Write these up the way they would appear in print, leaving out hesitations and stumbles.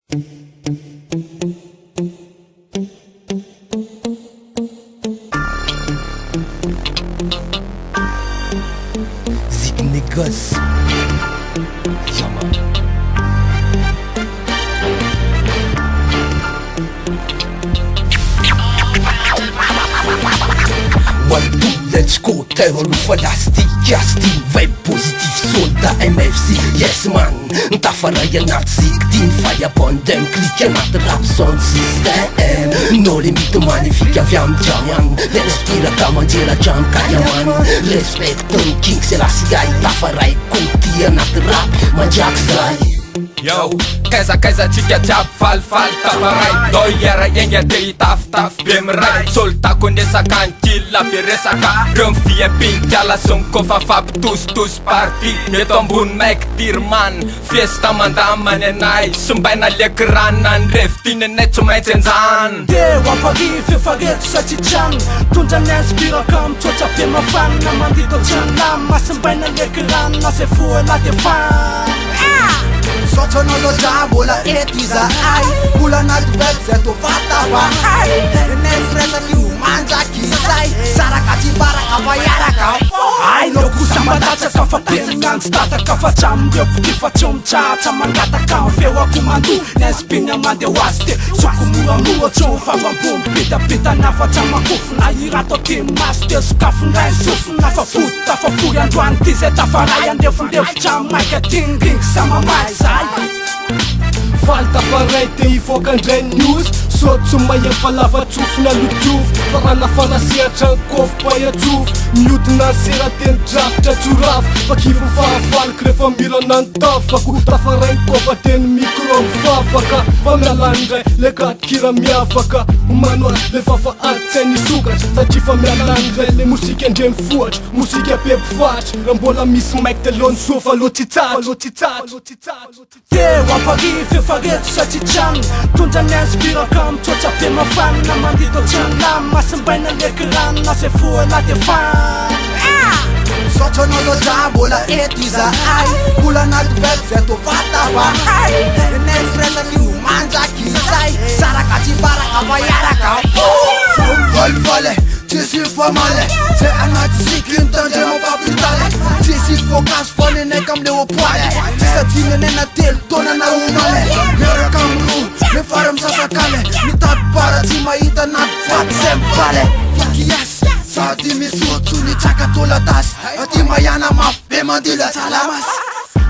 Zik négoce. Let's go, terror falastic, casting, vibe positif, soldat MFC, yes man. Tafaray anaty ziktin, fayabondem, click anaty rap sound system. No limite magnifique avy amy jam. L'inspiraka manjelatra amy kayaman. Respect ny king Selassie ay tafaray koti anaty rap mandraky zay. Yo, kaiza tsika jiaby falifaly tafaray. Dô iara enga de hitafitafy be miray. Soltako nesaka ny kila be resaka. Reo mifiam-pinikala sy mikofa fampitositosy party. Eto ambony maiky tirman fiesta mandamany anay. Sombaina leky ranona ny revitiny anay tsy maintsy anjany. Deo amparivo efa reto satria trano. Tondra ny inspiraka mitsotra be mafana. Mandito trano lamy masimbaina leky ranona. Zay foela de fan Sotsonolo mbola eto izahay. Mbola anaty vety zay tô fatafahay. Nesresa ty manjaky izay. Saraka tsy baraka fa iaraka. Ay no kosa madatsaka fa teninany tsy tataka fa tramin'ireo mpifa tsy mitratra mangataka ny feo akomando. Ny inspina mandeha ho azy te soko moramora tsy mivavambomby pitapitana fa tramakofona irato atiny maso te sokafondray ny sofina fa foty tafafory androany ty zay tafaray andefondefitra maika tingring samamay zay. Faly tafaray te hivoaka andray news. Sôty tsy mahay fa lava tsofina lotofo. Farana fanasiatra ny kofo payatsofo. Miodina ny sera teny drafitra tsorafo. Fakifo fahafaliky rehefa mirana ny tafako. Tafaray ny kofa teny micro mifafaka. Fa mialany ndray le katikira miavaka. Manoa le fafa aty nisokatra. Satria fa mialany ndray le mosika andre mifoatra. Mosika be mpifatry. Raha mbola misy maiky de lony sofa lo tsitsatra. Deo amparivo efa reto satria trano. Tondra ny inspiraka mitsotra be mafana. Mandito trano lamy masimbaina leky ranona. Zay foela de fan Sotsonolo mbola eto izahay. Mbola anaty vety zay tô fatafahay. Nesresa ty manjaky izay. Saraka tsy baraka fa iaraka. Falifaly tsisy famale. Zay anaty ziky mitandre mampapitaly. Tsisy focus faneneka amle opoale. Tsisy adimy anena telo taona na omale. Miaraka amiro mifara misasakale. Mitady para tsy mahita anaty vaty zay mipale. Fakiasy sady misotso ny tsaka tolatasy. Aty mayana mafy be mandila salamasy.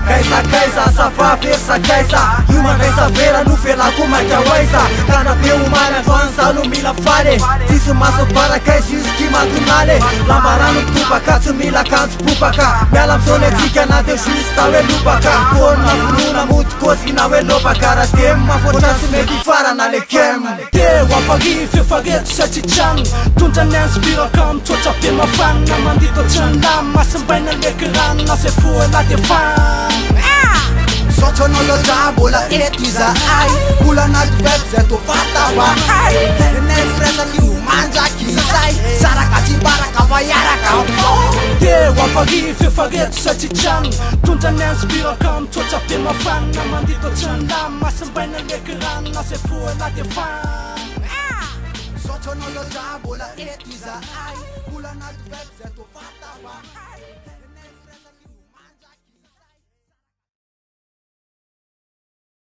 Kaiza safa versa kaiza. Yuma kaiza vera no felako makiawaiza. Kana be umana kwanza no mila fale. Tisu maso para kaiza yuski matunale. Lambarano tupaka tsy mila kanjo popaka. Miala msone tika na de justa we lupaka. Kona fununa mutu kozi na we lopaka. Ratem mafotra tsy mety farana le kem. Deo amparivo efa reto satria trano. Tondra ny inspiraka mitsotra be mafana. Mandito trano lamy masimbaina leky ranona. Zay foela de fan Sotsonolo mbola eto izahay. Mbola anaty vety zay tô fatafahay. Nesresa ty manjaky izay. Saraka tsy baraka fa iaraka. Deo amparivo efa reto satria trano. Tondra ny inspiraka mitsotra be mafana. Mandito trano lamy masimbaina leky ranona. Zay foela de fan Sotsonolo mbola eto izahay. Mbola anaty vety zay tô fatafahay.